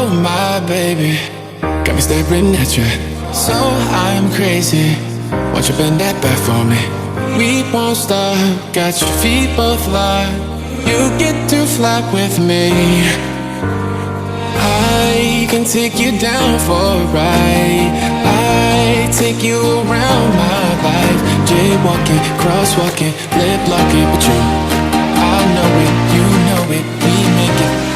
Oh my baby, got me staring at you. So I'm crazy. Won't you bend that back for me? We won't stop. Got your feet both locked. You get to fly with me. I can take you down for a ride. I take you around my life. Jaywalking, crosswalking, lip locking, but you, I know it, you know it, we make it.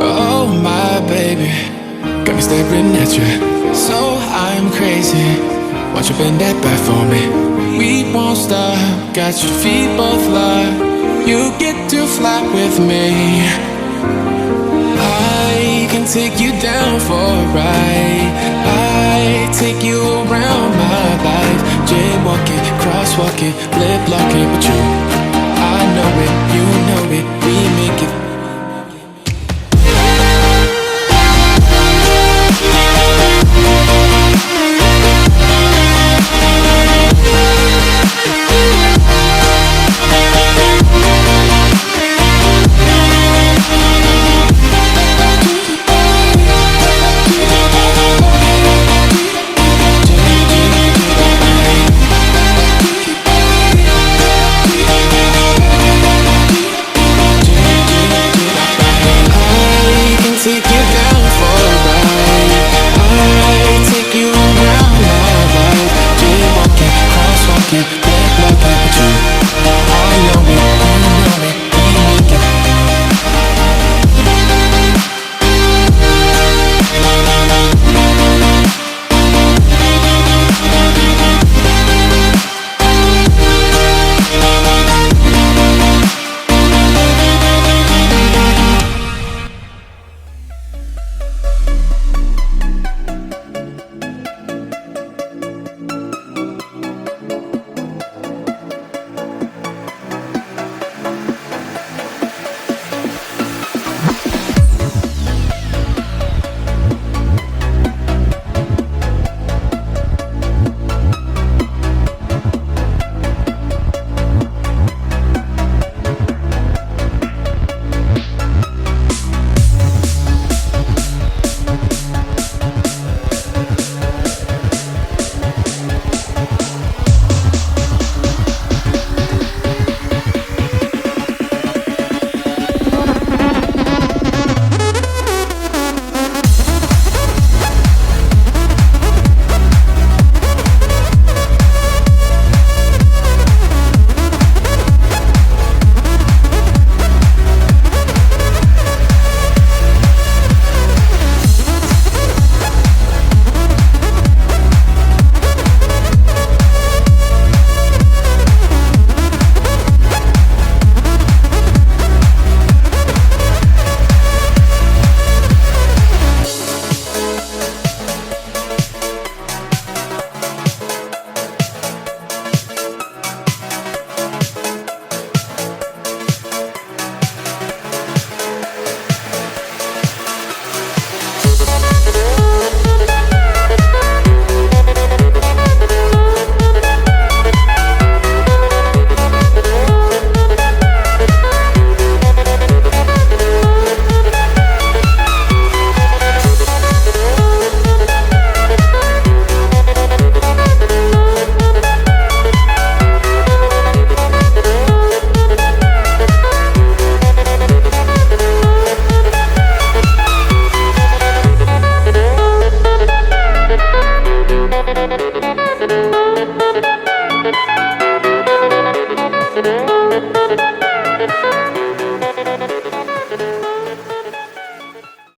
Oh my baby, got me staring at you. So I'm crazy. Won't you bend that back for me? We won't stop. Got your feet both locked. You get to fly with me. I can take you down for a ride. I take you around my life. Jaywalking, crosswalking, lip locking, but you, I know it, you know it, we make it. Bye.